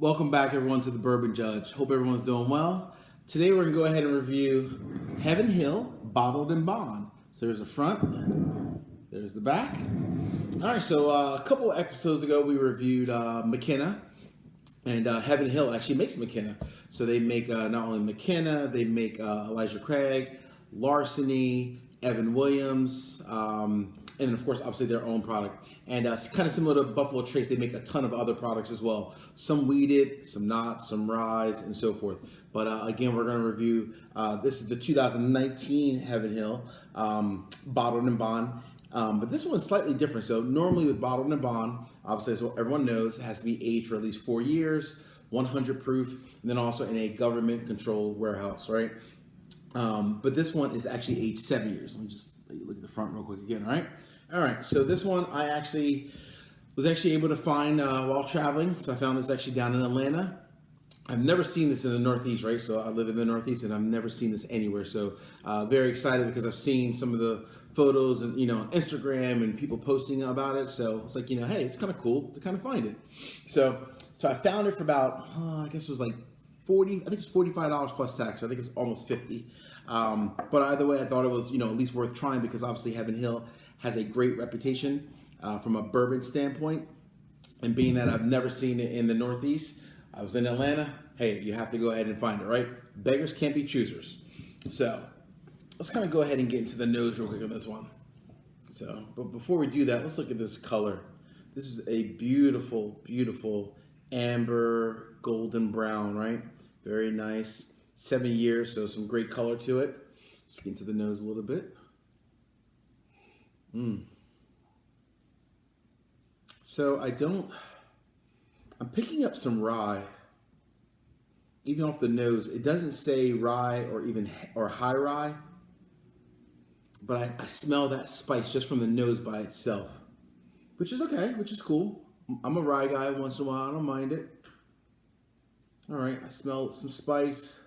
Welcome back, everyone, to the Bourbon Judge. Hope everyone's doing well. Today, we're going to go ahead and review Heaven Hill Bottled in Bond. So there's the front, there's the back. All right, so a couple of episodes ago, we reviewed McKenna, and Heaven Hill actually makes McKenna. So they make not only McKenna, they make Elijah Craig, Larceny, Evan Williams, and of course, obviously their own product. And kind of similar to Buffalo Trace, they make a ton of other products as well. Some wheated, some not, some rye, and so forth. But again, we're going to review, this is the 2019 Heaven Hill Bottled in Bond. But this one's slightly different. So normally with Bottled in Bond, obviously as everyone knows, it has to be aged for at least 4 years, 100 proof, and then also in a government-controlled warehouse, right? But this one is actually aged 7 years. Let me just look at the front real quick again, all right? All right, so this one I was actually able to find while traveling. So I found this actually down in Atlanta. I've never seen this in the Northeast, right? So I live in the Northeast and I've never seen this anywhere. So very excited because I've seen some of the photos and, on Instagram and people posting about it. So it's like, hey, it's kind of cool to kind of find it. So I found it for about, I guess it was like 40, I think it's $45 plus tax. I think it's almost 50. But either way, I thought it was, at least worth trying because obviously Heaven Hill has a great reputation from a bourbon standpoint. And being that I've never seen it in the Northeast, I was in Atlanta. Hey, you have to go ahead and find it, right? Beggars can't be choosers. So let's kind of go ahead and get into the nose real quick on this one. So, but before we do that, let's look at this color. This is a beautiful, beautiful amber golden brown, right? Very nice. 7 years, so some great color to it. Let's get into the nose a little bit. So I'm picking up some rye, even off the nose. It doesn't say rye or high rye, but I smell that spice just from the nose by itself, which is okay, which is cool. I'm a rye guy once in a while. I don't mind it. All right, I smell some spice,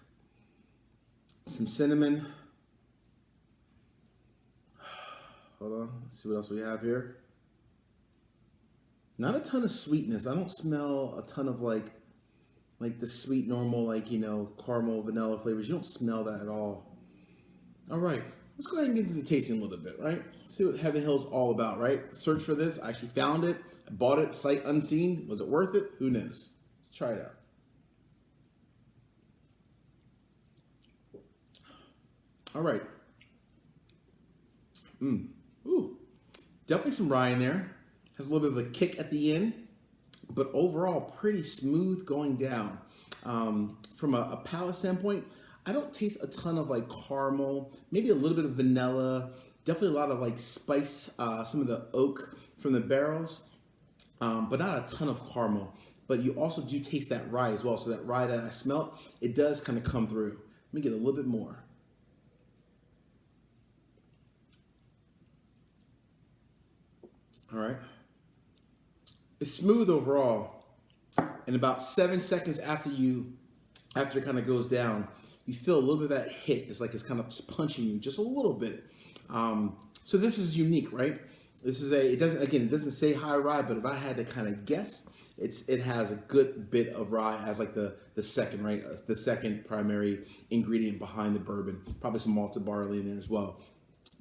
some cinnamon. Hold on, let's see what else we have here. Not a ton of sweetness. I don't smell a ton of like the sweet normal caramel vanilla flavors. You don't smell that at all. All right, let's go ahead and get into the tasting a little bit, right? See what Heaven Hill's all about, right? Search for this. I actually found it. I bought it sight unseen. Was it worth it? Who knows? Let's try it out. All right. Ooh, definitely some rye in there. Has a little bit of a kick at the end, but overall pretty smooth going down. From a palate standpoint, I don't taste a ton of like caramel, maybe a little bit of vanilla, definitely a lot of like spice, some of the oak from the barrels, but not a ton of caramel. But you also do taste that rye as well. So that rye that I smelt, it does kind of come through. Let me get a little bit more. All right. It's smooth overall. And about 7 seconds after it kind of goes down, you feel a little bit of that hit. It's like it's kind of just punching you just a little bit. So this is unique, right? This is it doesn't say high rye, but if I had to kind of guess, it has a good bit of rye as like the second, right? The second primary ingredient behind the bourbon. Probably some malted barley in there as well.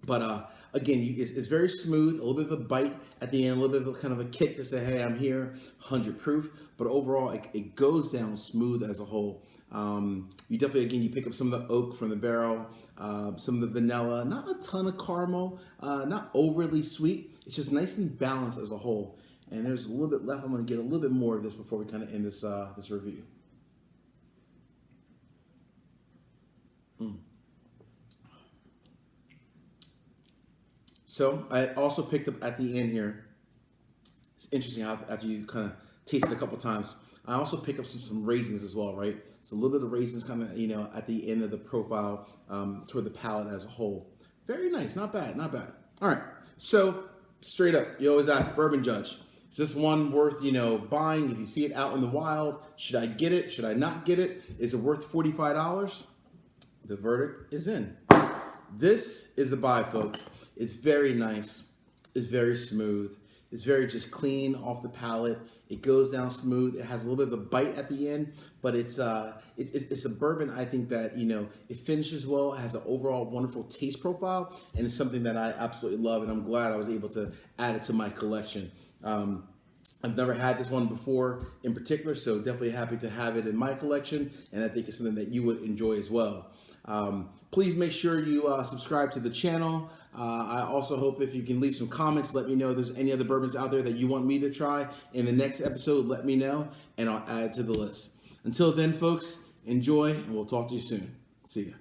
But again, it's very smooth, a little bit of a bite at the end, a little bit of kind of a kick to say, hey, I'm here, 100 proof. But overall, it goes down smooth as a whole. You definitely, again, you pick up some of the oak from the barrel, some of the vanilla, not a ton of caramel, not overly sweet. It's just nice and balanced as a whole. And there's a little bit left. I'm going to get a little bit more of this before we kind of end this review. So I also picked up at the end here. It's interesting how after you kind of taste it a couple times, I also pick up some raisins as well, right? So a little bit of raisins kind of, at the end of the profile toward the palate as a whole. Very nice, not bad, not bad. All right, so straight up, you always ask Bourbon Judge, is this one worth, buying? If you see it out in the wild, should I get it? Should I not get it? Is it worth $45? The verdict is in. This is a buy, folks. It's very nice. It's very smooth. It's very just clean off the palate. It goes down smooth. It has a little bit of a bite at the end, but it's a bourbon. I think that it finishes well. It has an overall wonderful taste profile, and it's something that I absolutely love. And I'm glad I was able to add it to my collection. I've never had this one before in particular, so definitely happy to have it in my collection, and I think it's something that you would enjoy as well. Please make sure you subscribe to the channel. I also hope if you can leave some comments, let me know if there's any other bourbons out there that you want me to try in the next episode. Let me know, and I'll add it to the list. Until then, folks, enjoy, and we'll talk to you soon. See ya.